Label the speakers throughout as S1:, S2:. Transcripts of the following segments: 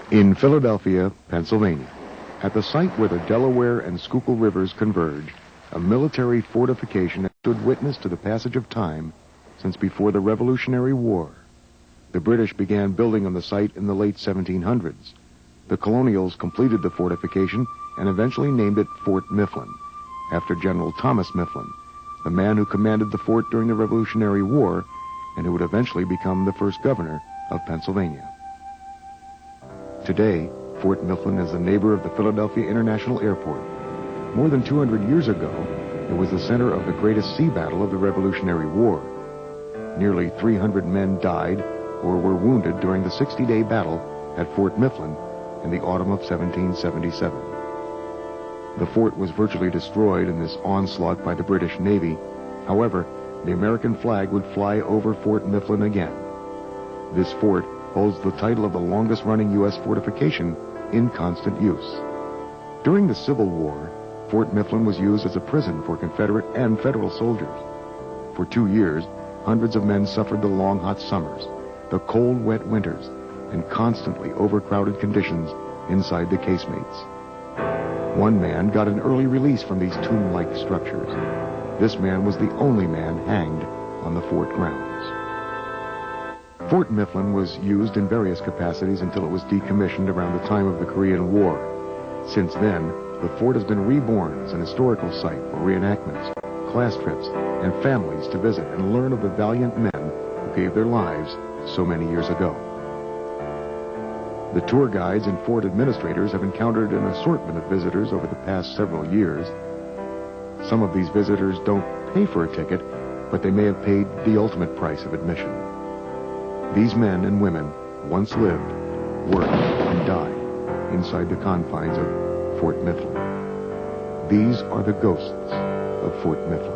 S1: In Philadelphia, Pennsylvania, at the site where the Delaware and Schuylkill rivers converge, a military fortification has stood witness to the passage of time since before the Revolutionary War. The British began building on the site in the late 1700s. The colonials completed the fortification and eventually named it Fort Mifflin, after General Thomas Mifflin, the man who commanded the fort during the Revolutionary War and who would eventually become the first governor of Pennsylvania. Today, Fort Mifflin is a neighbor of the Philadelphia International Airport. More than 200 years ago, it was the center of the greatest sea battle of the Revolutionary War. Nearly 300 men died or were wounded during the 60-day battle at Fort Mifflin in the autumn of 1777. The fort was virtually destroyed in this onslaught by the British Navy. However, the American flag would fly over Fort Mifflin again. This fort holds the title of the longest-running U.S. fortification in constant use. During the Civil War, Fort Mifflin was used as a prison for Confederate and Federal soldiers. For 2 years, hundreds of men suffered the long, hot summers, the cold, wet winters, and constantly overcrowded conditions inside the casemates. One man got an early release from these tomb-like structures. This man was the only man hanged on the fort grounds. Fort Mifflin was used in various capacities until it was decommissioned around the time of the Korean War. Since then, the fort has been reborn as an historical site for reenactments, class trips, and families to visit and learn of the valiant men who gave their lives so many years ago. The tour guides and fort administrators have encountered an assortment of visitors over the past several years. Some of these visitors don't pay for a ticket, but they may have paid the ultimate price of admission. These men and women once lived, worked, and died inside the confines of Fort Mifflin. These are the ghosts of Fort Mifflin.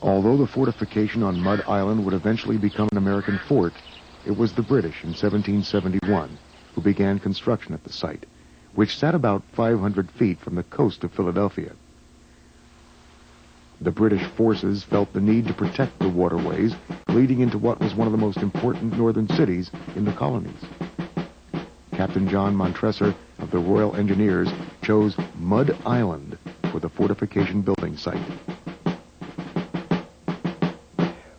S1: Although the fortification on Mud Island would eventually become an American fort, it was the British in 1771 who began construction at the site, which sat about 500 feet from the coast of Philadelphia. The British forces felt the need to protect the waterways leading into what was one of the most important northern cities in the colonies. Captain John Montresor of the Royal Engineers chose Mud Island for the fortification building site.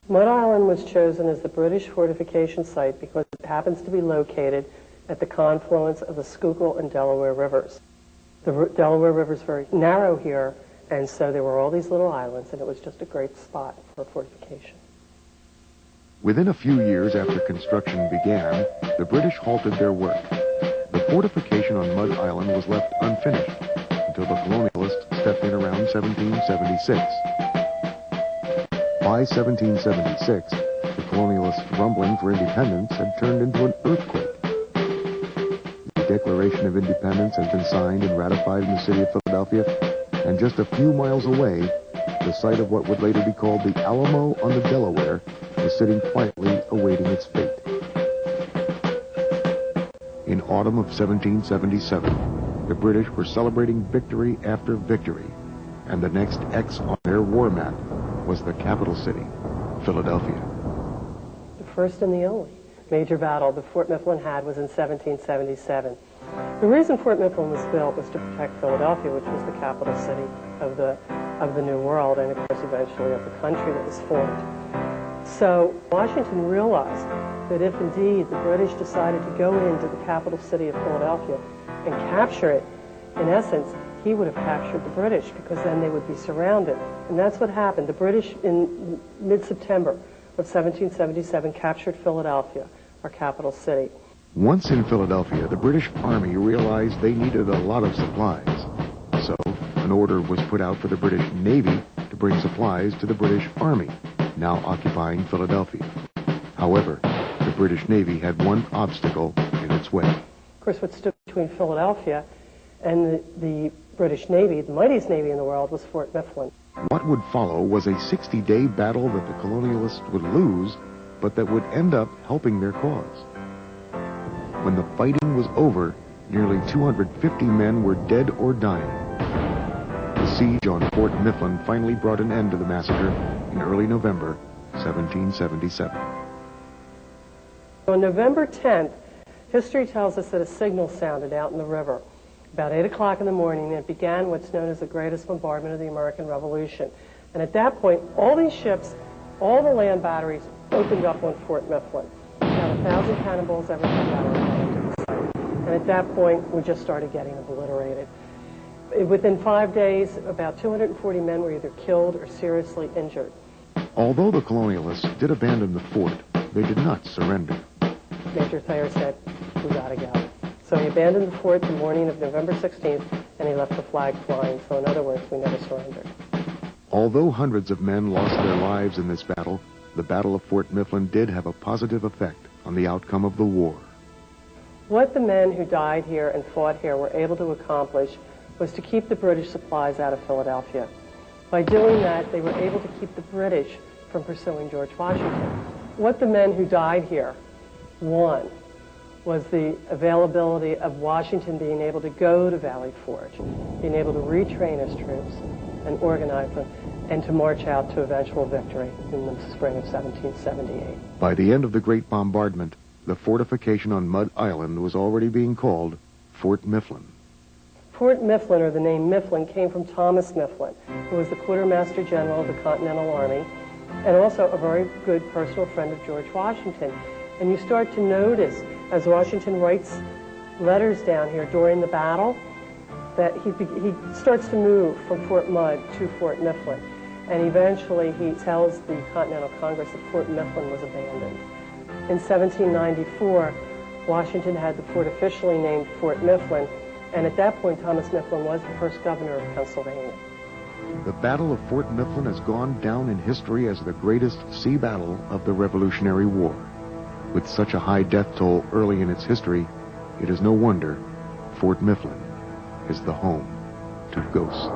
S2: Mud Island was chosen as the British fortification site because it happens to be located at the confluence of the Schuylkill and Delaware rivers. The Delaware River is very narrow here, and so there were all these little islands, and it was just a great spot for a fortification.
S1: Within a few years after construction began, the British halted their work. The fortification on Mud Island was left unfinished until the colonialists stepped in around 1776. By 1776, the colonialists' rumbling for independence had turned into an earthquake. The Declaration of Independence has been signed and ratified in the city of Philadelphia, and just a few miles away, the site of what would later be called the Alamo on the Delaware was sitting quietly awaiting its fate. In autumn of 1777, the British were celebrating victory after victory, and the next X on their war map was the capital city, Philadelphia.
S2: The first and the only major battle that Fort Mifflin had was in 1777. The reason Fort Mifflin was built was to protect Philadelphia, which was the capital city of the New World, and of course eventually of the country that was formed. So Washington realized that if indeed the British decided to go into the capital city of Philadelphia and capture it, in essence, he would have captured the British, because then they would be surrounded. And that's what happened. The British, in mid-September of 1777, captured Philadelphia, our capital city.
S1: Once in Philadelphia, the British Army realized they needed a lot of supplies. So an order was put out for the British Navy to bring supplies to the British Army, now occupying Philadelphia. However, the British Navy had one obstacle in its way.
S2: Of course, what stood between Philadelphia And the British Navy, the mightiest Navy in the world, was Fort Mifflin.
S1: What would follow was a 60-day battle that the colonialists would lose, but that would end up helping their cause. When the fighting was over, nearly 250 men were dead or dying. The siege on Fort Mifflin finally brought an end to the massacre in early November 1777.
S2: On November 10th, history tells us that a signal sounded out in the river. About 8 o'clock in the morning, it began what's known as the greatest bombardment of the American Revolution. And at that point, all these ships, all the land batteries opened up on Fort Mifflin. About 1,000 cannonballs, every battery got into the site. And at that point, we just started getting obliterated. Within 5 days, about 240 men were either killed or seriously injured.
S1: Although the colonialists did abandon the fort, they did not surrender.
S2: Major Thayer said, "We gotta go." So he abandoned the fort the morning of November 16th, and he left the flag flying. So in other words, we never surrendered.
S1: Although hundreds of men lost their lives in this battle, the Battle of Fort Mifflin did have a positive effect on the outcome of the war.
S2: What the men who died here and fought here were able to accomplish was to keep the British supplies out of Philadelphia. By doing that, they were able to keep the British from pursuing George Washington. What the men who died here won was the availability of Washington being able to go to Valley Forge, being able to retrain his troops and organize them, and to march out to eventual victory in the spring of 1778.
S1: By the end of the Great Bombardment, the fortification on Mud Island was already being called Fort Mifflin.
S2: Fort Mifflin, or the name Mifflin, came from Thomas Mifflin, who was the quartermaster general of the Continental Army, and also a very good personal friend of George Washington. And you start to notice, as Washington writes letters down here during the battle, that he starts to move from Fort Mud to Fort Mifflin. And eventually he tells the Continental Congress that Fort Mifflin was abandoned. In 1794, Washington had the fort officially named Fort Mifflin, and at that point, Thomas Mifflin was the first governor of Pennsylvania.
S1: The Battle of Fort Mifflin has gone down in history as the greatest sea battle of the Revolutionary War. With such a high death toll early in its history, it is no wonder Fort Mifflin is the home to ghosts.